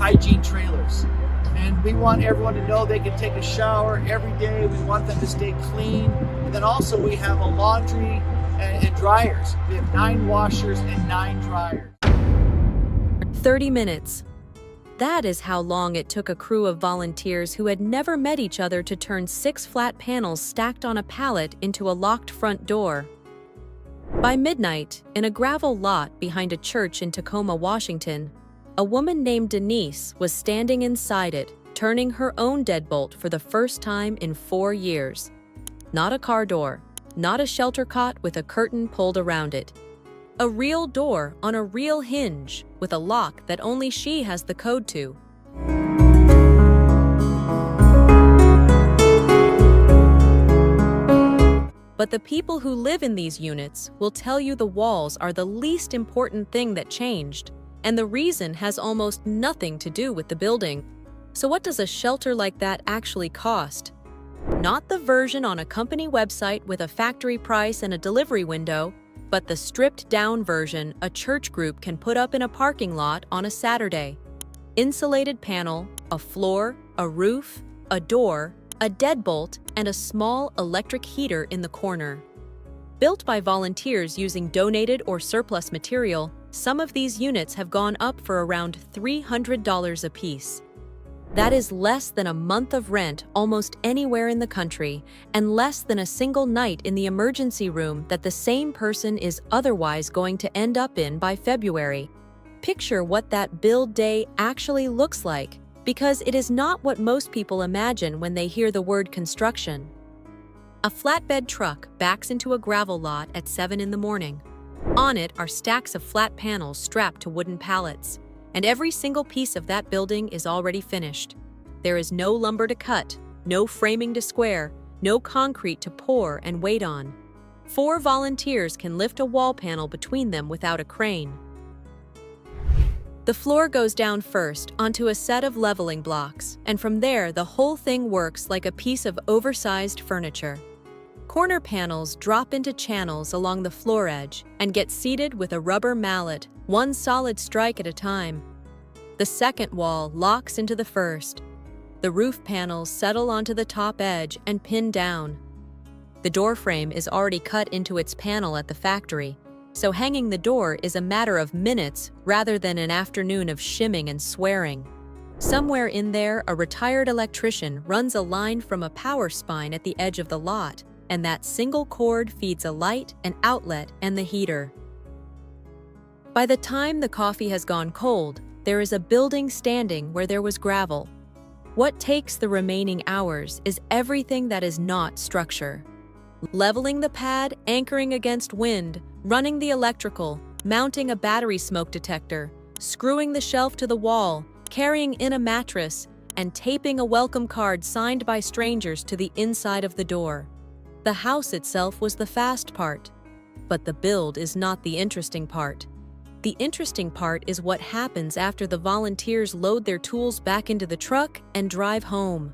hygiene trailers. And we want everyone to know they can take a shower every day. We want them to stay clean. And then also we have a laundry and dryers. We have 9 washers and 9 dryers. 30 minutes. That is how long it took a crew of volunteers who had never met each other to turn 6 flat panels stacked on a pallet into a locked front door. By midnight, in a gravel lot behind a church in Tacoma, Washington, a woman named Denise was standing inside it, turning her own deadbolt for the first time in 4 years. Not a car door, not a shelter cot with a curtain pulled around it. A real door on a real hinge with a lock that only she has the code to. But the people who live in these units will tell you the walls are the least important thing that changed, and the reason has almost nothing to do with the building. So what does a shelter like that actually cost? Not the version on a company website with a factory price and a delivery window, but the stripped-down version a church group can put up in a parking lot on a Saturday. Insulated panel, a floor, a roof, a door, a deadbolt, and a small electric heater in the corner. Built by volunteers using donated or surplus material, some of these units have gone up for around $300 a piece. That is less than a month of rent almost anywhere in the country, and less than a single night in the emergency room that the same person is otherwise going to end up in by February. Picture what that build day actually looks like, because it is not what most people imagine when they hear the word construction. A flatbed truck backs into a gravel lot at 7 in the morning. On it are stacks of flat panels strapped to wooden pallets, and every single piece of that building is already finished. There is no lumber to cut, no framing to square, no concrete to pour and wait on. 4 volunteers can lift a wall panel between them without a crane. The floor goes down first onto a set of leveling blocks, and from there the whole thing works like a piece of oversized furniture. Corner panels drop into channels along the floor edge and get seated with a rubber mallet, one solid strike at a time. The second wall locks into the first. The roof panels settle onto the top edge and pin down. The door frame is already cut into its panel at the factory, so hanging the door is a matter of minutes rather than an afternoon of shimming and swearing. Somewhere in there, a retired electrician runs a line from a power spine at the edge of the lot, and that single cord feeds a light, an outlet, and the heater. By the time the coffee has gone cold, there is a building standing where there was gravel. What takes the remaining hours is everything that is not structure. Leveling the pad, anchoring against wind, running the electrical, mounting a battery smoke detector, screwing the shelf to the wall, carrying in a mattress, and taping a welcome card signed by strangers to the inside of the door. The house itself was the fast part, but the build is not the interesting part. The interesting part is what happens after the volunteers load their tools back into the truck and drive home.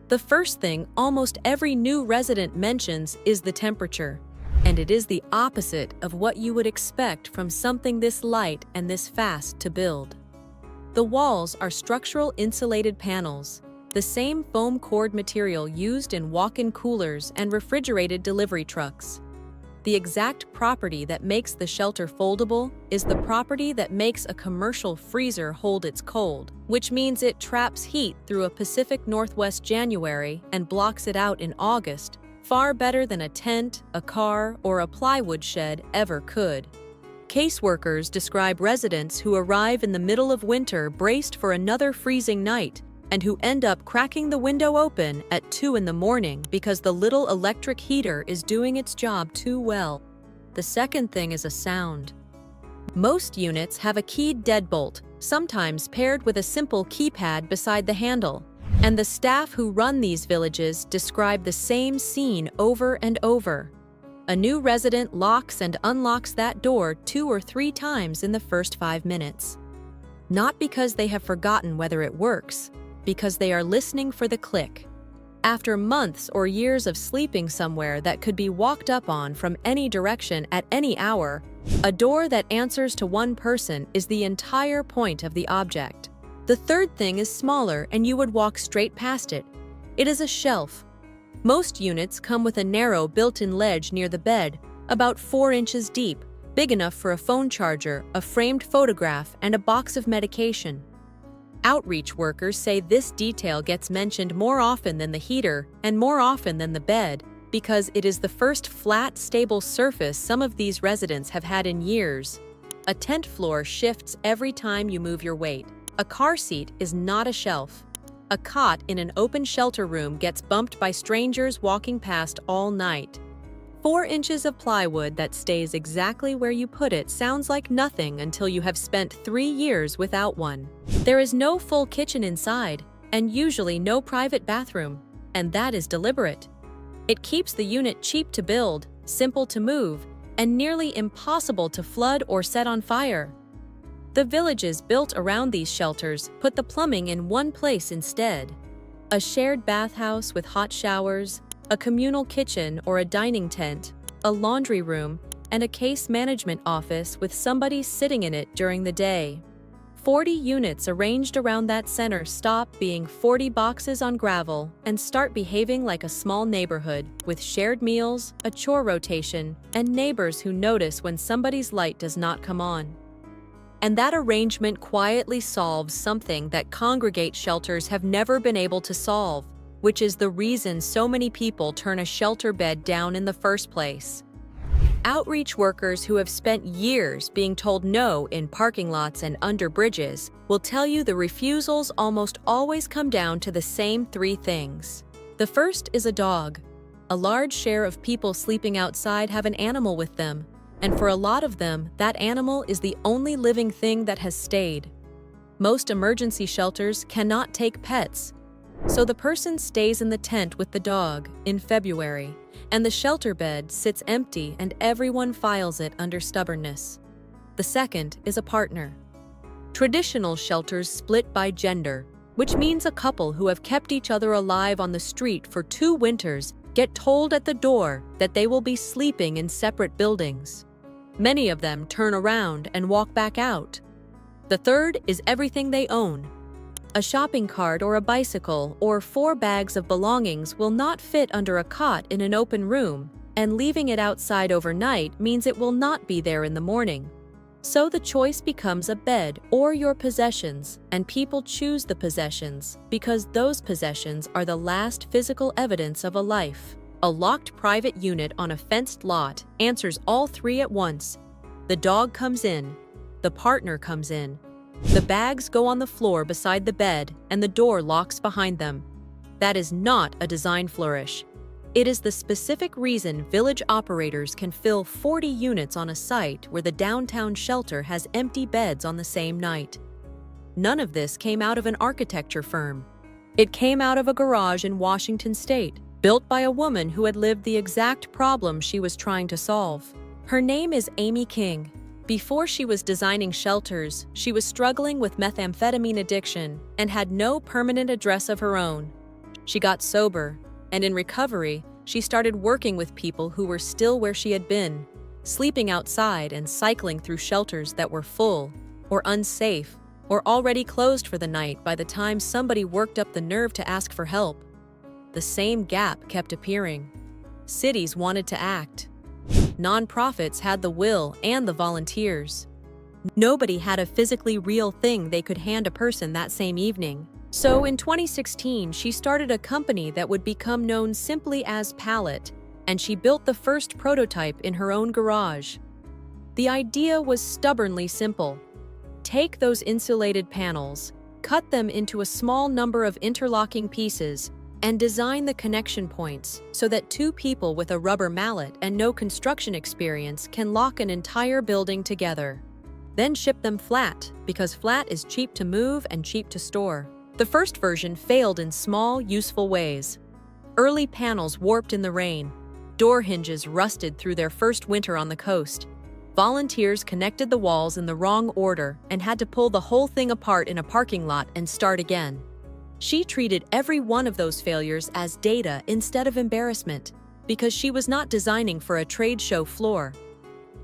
The first thing almost every new resident mentions is the temperature, and it is the opposite of what you would expect from something this light and this fast to build. The walls are structural insulated panels, the same foam cord material used in walk-in coolers and refrigerated delivery trucks. The exact property that makes the shelter foldable is the property that makes a commercial freezer hold its cold, which means it traps heat through a Pacific Northwest January and blocks it out in August, far better than a tent, a car, or a plywood shed ever could. Caseworkers describe residents who arrive in the middle of winter braced for another freezing night, and who end up cracking the window open at 2 in the morning because the little electric heater is doing its job too well. The second thing is a sound. Most units have a keyed deadbolt, sometimes paired with a simple keypad beside the handle, and the staff who run these villages describe the same scene over and over. A new resident locks and unlocks that door 2 or 3 times in the first 5 minutes. Not because they have forgotten whether it works, because they are listening for the click. After months or years of sleeping somewhere that could be walked up on from any direction at any hour, a door that answers to one person is the entire point of the object. The third thing is smaller and you would walk straight past it. It is a shelf. Most units come with a narrow built-in ledge near the bed, about 4 inches deep, big enough for a phone charger, a framed photograph, and a box of medication. Outreach workers say this detail gets mentioned more often than the heater and more often than the bed because it is the first flat, stable surface some of these residents have had in years. A tent floor shifts every time you move your weight. A car seat is not a shelf. A cot in an open shelter room gets bumped by strangers walking past all night. 4 inches of plywood that stays exactly where you put it sounds like nothing until you have spent 3 years without one. There is no full kitchen inside, and usually no private bathroom, and that is deliberate. It keeps the unit cheap to build, simple to move, and nearly impossible to flood or set on fire. The villages built around these shelters put the plumbing in one place instead. A shared bathhouse with hot showers, a communal kitchen or a dining tent, a laundry room, and a case management office with somebody sitting in it during the day. 40 units arranged around that center stop being 40 boxes on gravel and start behaving like a small neighborhood with shared meals, a chore rotation, and neighbors who notice when somebody's light does not come on. And that arrangement quietly solves something that congregate shelters have never been able to solve, which is the reason so many people turn a shelter bed down in the first place. Outreach workers who have spent years being told no in parking lots and under bridges will tell you the refusals almost always come down to the same 3 things. The first is a dog. A large share of people sleeping outside have an animal with them, and for a lot of them, that animal is the only living thing that has stayed. Most emergency shelters cannot take pets, so the person stays in the tent with the dog in February, and the shelter bed sits empty and everyone files it under stubbornness. The second is a partner. Traditional shelters split by gender, which means a couple who have kept each other alive on the street for 2 winters get told at the door that they will be sleeping in separate buildings. Many of them turn around and walk back out. The third is everything they own. A shopping cart or a bicycle or 4 bags of belongings will not fit under a cot in an open room, and leaving it outside overnight means it will not be there in the morning. So the choice becomes a bed or your possessions, and people choose the possessions because those possessions are the last physical evidence of a life. A locked private unit on a fenced lot answers all 3 at once. The dog comes in, the partner comes in, the bags go on the floor beside the bed, and the door locks behind them. That is not a design flourish. It is the specific reason village operators can fill 40 units on a site where the downtown shelter has empty beds on the same night. None of this came out of an architecture firm. It came out of a garage in Washington State, built by a woman who had lived the exact problem she was trying to solve. Her name is Amy King. Before she was designing shelters, she was struggling with methamphetamine addiction and had no permanent address of her own. She got sober, and in recovery, she started working with people who were still where she had been, sleeping outside and cycling through shelters that were full, or unsafe, or already closed for the night by the time somebody worked up the nerve to ask for help. The same gap kept appearing. Cities wanted to act. Nonprofits had the will and the volunteers. Nobody had a physically real thing they could hand a person that same evening. So in 2016, she started a company that would become known simply as Pallet, and she built the first prototype in her own garage. The idea was stubbornly simple. Take those insulated panels, cut them into a small number of interlocking pieces, and design the connection points so that 2 people with a rubber mallet and no construction experience can lock an entire building together. Then ship them flat, because flat is cheap to move and cheap to store. The first version failed in small, useful ways. Early panels warped in the rain. Door hinges rusted through their first winter on the coast. Volunteers connected the walls in the wrong order and had to pull the whole thing apart in a parking lot and start again. She treated every one of those failures as data instead of embarrassment, because she was not designing for a trade show floor.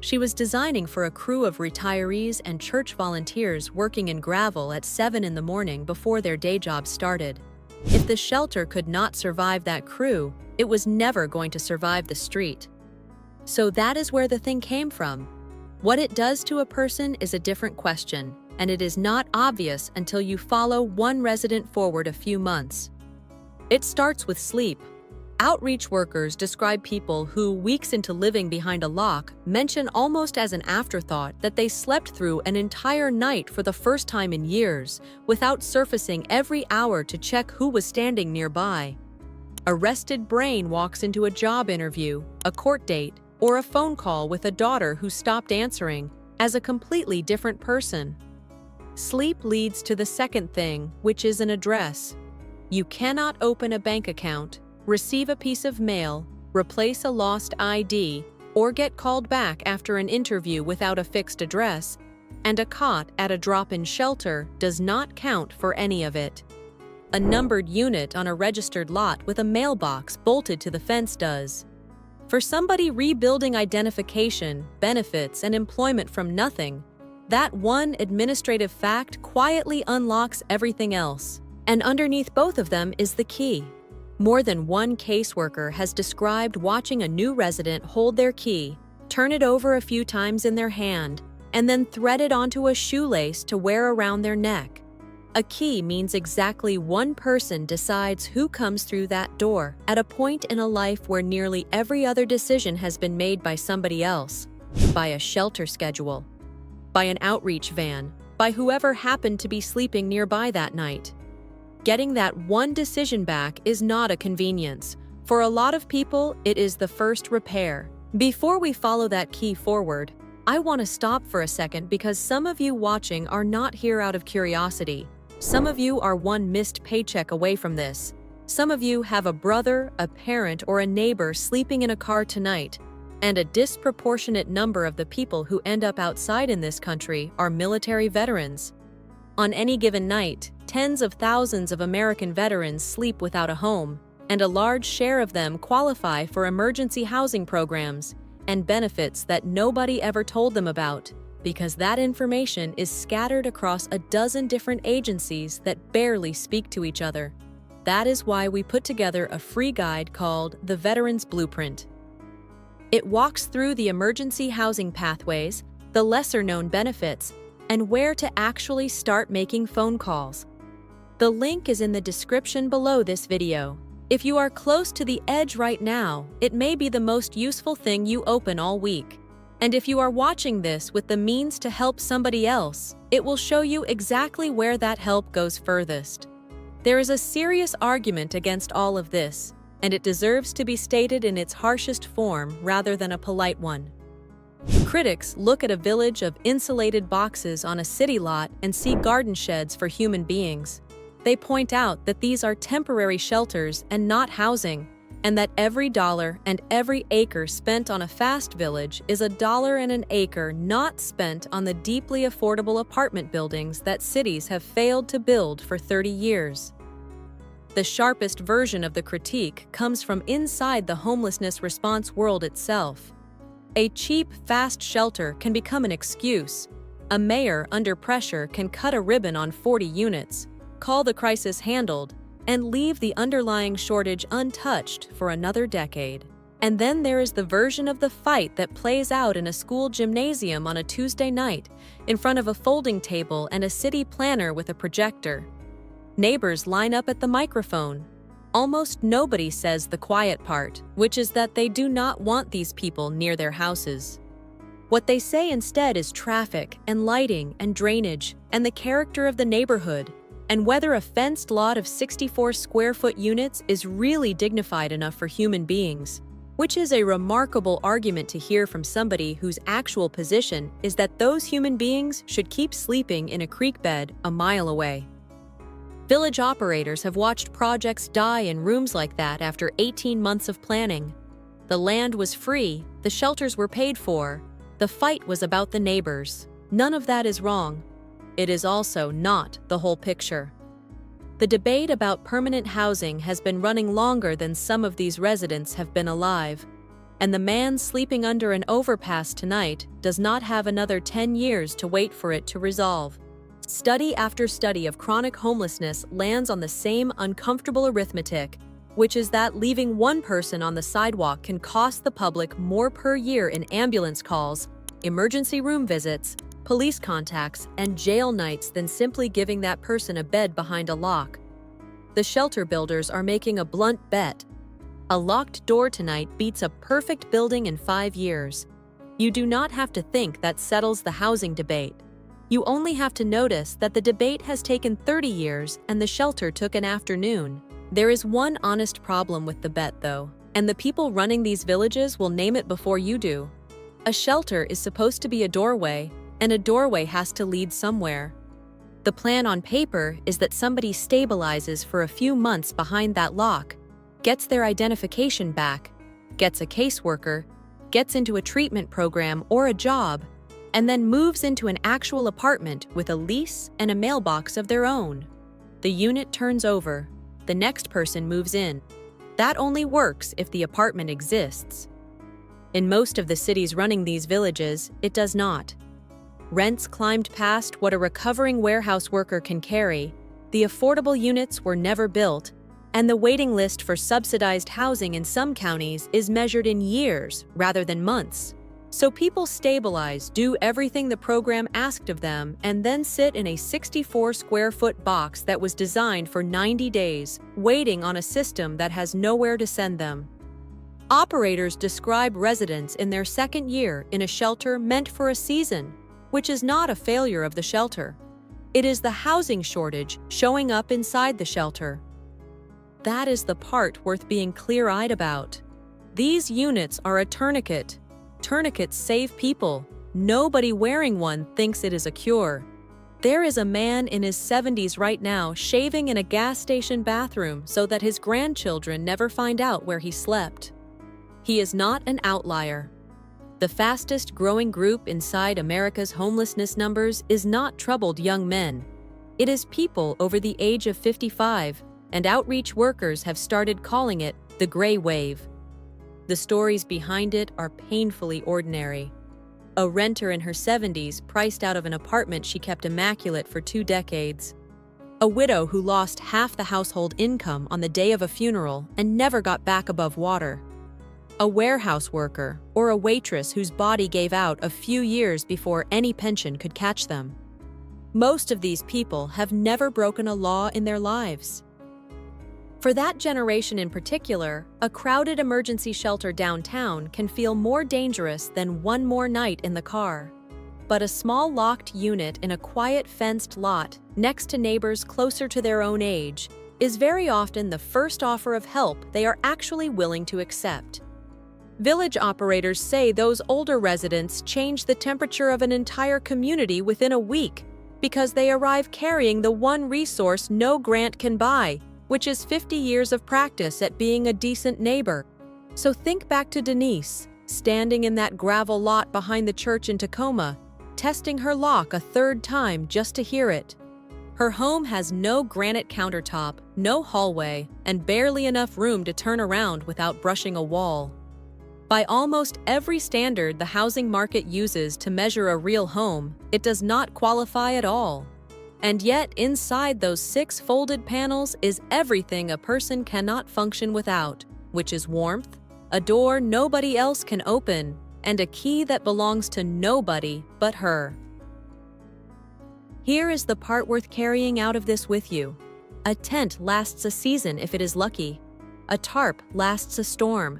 She was designing for a crew of retirees and church volunteers working in gravel at 7 in the morning before their day jobs started. If the shelter could not survive that crew, it was never going to survive the street. So that is where the thing came from. What it does to a person is a different question, and it is not obvious until you follow one resident forward a few months. It starts with sleep. Outreach workers describe people who, weeks into living behind a lock, mention almost as an afterthought that they slept through an entire night for the first time in years, without surfacing every hour to check who was standing nearby. A rested brain walks into a job interview, a court date, or a phone call with a daughter who stopped answering as a completely different person. Sleep leads to the second thing, which is an address. You cannot open a bank account, receive a piece of mail, replace a lost ID, or get called back after an interview without a fixed address, and a cot at a drop-in shelter does not count for any of it. A numbered unit on a registered lot with a mailbox bolted to the fence does. For somebody rebuilding identification, benefits, and employment from nothing, that one administrative fact quietly unlocks everything else. And underneath both of them is the key. More than one caseworker has described watching a new resident hold their key, turn it over a few times in their hand, and then thread it onto a shoelace to wear around their neck. A key means exactly one person decides who comes through that door at a point in a life where nearly every other decision has been made by somebody else, by a shelter schedule, by an outreach van, by whoever happened to be sleeping nearby that night. Getting that one decision back is not a convenience. For a lot of people, it is the first repair. Before we follow that key forward, I want to stop for a second because some of you watching are not here out of curiosity. Some of you are one missed paycheck away from this. Some of you have a brother, a parent, or a neighbor sleeping in a car tonight. And a disproportionate number of the people who end up outside in this country are military veterans. On any given night, tens of thousands of American veterans sleep without a home, and a large share of them qualify for emergency housing programs and benefits that nobody ever told them about, because that information is scattered across a dozen different agencies that barely speak to each other. That is why we put together a free guide called The Veteran's Blueprint. It walks through the emergency housing pathways, the lesser-known benefits, and where to actually start making phone calls. The link is in the description below this video. If you are close to the edge right now, it may be the most useful thing you open all week. And if you are watching this with the means to help somebody else, it will show you exactly where that help goes furthest. There is a serious argument against all of this, and it deserves to be stated in its harshest form rather than a polite one. Critics look at a village of insulated boxes on a city lot and see garden sheds for human beings. They point out that these are temporary shelters and not housing, and that every dollar and every acre spent on a fast village is a dollar and an acre not spent on the deeply affordable apartment buildings that cities have failed to build for 30 years. The sharpest version of the critique comes from inside the homelessness response world itself. A cheap, fast shelter can become an excuse. A mayor under pressure can cut a ribbon on 40 units, call the crisis handled, and leave the underlying shortage untouched for another decade. And then there is the version of the fight that plays out in a school gymnasium on a Tuesday night, in front of a folding table and a city planner with a projector. Neighbors line up at the microphone. Almost nobody says the quiet part, which is that they do not want these people near their houses. What they say instead is traffic and lighting and drainage and the character of the neighborhood, and whether a fenced lot of 64 square foot units is really dignified enough for human beings, which is a remarkable argument to hear from somebody whose actual position is that those human beings should keep sleeping in a creek bed a mile away. Village operators have watched projects die in rooms like that after 18 months of planning. The land was free, the shelters were paid for, the fight was about the neighbors. None of that is wrong. It is also not the whole picture. The debate about permanent housing has been running longer than some of these residents have been alive, And the man sleeping under an overpass tonight does not have another 10 years to wait for it to resolve. Study after study of chronic homelessness lands on the same uncomfortable arithmetic, which is that leaving one person on the sidewalk can cost the public more per year in ambulance calls, emergency room visits, police contacts, and jail nights than simply giving that person a bed behind a lock. The shelter builders are making a blunt bet. A locked door tonight beats a perfect building in 5 years. You do not have to think that settles the housing debate. You only have to notice that the debate has taken 30 years and the shelter took an afternoon. There is one honest problem with the bet, though, and the people running these villages will name it before you do. A shelter is supposed to be a doorway, and a doorway has to lead somewhere. The plan on paper is that somebody stabilizes for a few months behind that lock, gets their identification back, gets a caseworker, gets into a treatment program or a job, and then moves into an actual apartment with a lease and a mailbox of their own. The unit turns over. The next person moves in. That only works if the apartment exists. In most of the cities running these villages, it does not. Rents climbed past what a recovering warehouse worker can carry, the affordable units were never built, and the waiting list for subsidized housing in some counties is measured in years rather than months. So people stabilize, do everything the program asked of them, and then sit in a 64-square-foot box that was designed for 90 days, waiting on a system that has nowhere to send them. Operators describe residents in their second year in a shelter meant for a season, which is not a failure of the shelter. It is the housing shortage showing up inside the shelter. That is the part worth being clear-eyed about. These units are a tourniquet. Tourniquets save people. Nobody wearing one thinks it is a cure. There is a man in his 70s right now shaving in a gas station bathroom so that his grandchildren never find out where he slept. He is not an outlier. The fastest growing group inside America's homelessness numbers is not troubled young men. It is people over the age of 55, and outreach workers have started calling it the gray wave. The stories behind it are painfully ordinary. A renter in her 70s priced out of an apartment she kept immaculate for 2 decades. A widow who lost half the household income on the day of a funeral and never got back above water. A warehouse worker or a waitress whose body gave out a few years before any pension could catch them. Most of these people have never broken a law in their lives. For that generation in particular, a crowded emergency shelter downtown can feel more dangerous than one more night in the car. But a small locked unit in a quiet fenced lot next to neighbors closer to their own age is very often the first offer of help they are actually willing to accept. Village operators say those older residents change the temperature of an entire community within a week because they arrive carrying the one resource no grant can buy, which is 50 years of practice at being a decent neighbor. So think back to Denise, standing in that gravel lot behind the church in Tacoma, testing her lock a 3rd time just to hear it. Her home has no granite countertop, no hallway, and barely enough room to turn around without brushing a wall. By almost every standard the housing market uses to measure a real home, it does not qualify at all. And yet, inside those 6 folded panels is everything a person cannot function without, which is warmth, a door nobody else can open, and a key that belongs to nobody but her. Here is the part worth carrying out of this with you. A tent lasts a season if it is lucky. A tarp lasts a storm.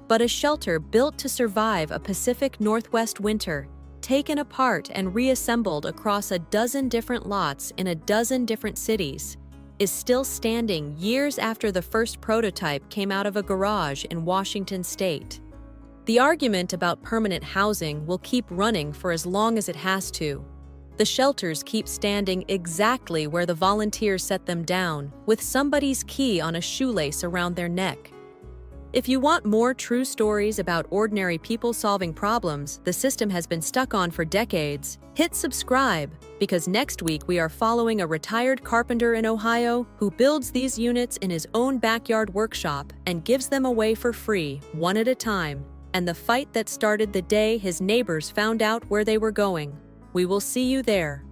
But a shelter built to survive a Pacific Northwest winter, taken apart and reassembled across a dozen different lots in a dozen different cities, is still standing years after the first prototype came out of a garage in Washington state. The argument about permanent housing will keep running for as long as it has to. The shelters keep standing exactly where the volunteers set them down, with somebody's key on a shoelace around their neck. If you want more true stories about ordinary people solving problems the system has been stuck on for decades, hit subscribe, because next week we are following a retired carpenter in Ohio who builds these units in his own backyard workshop and gives them away for free, one at a time, and the fight that started the day his neighbors found out where they were going. We will see you there.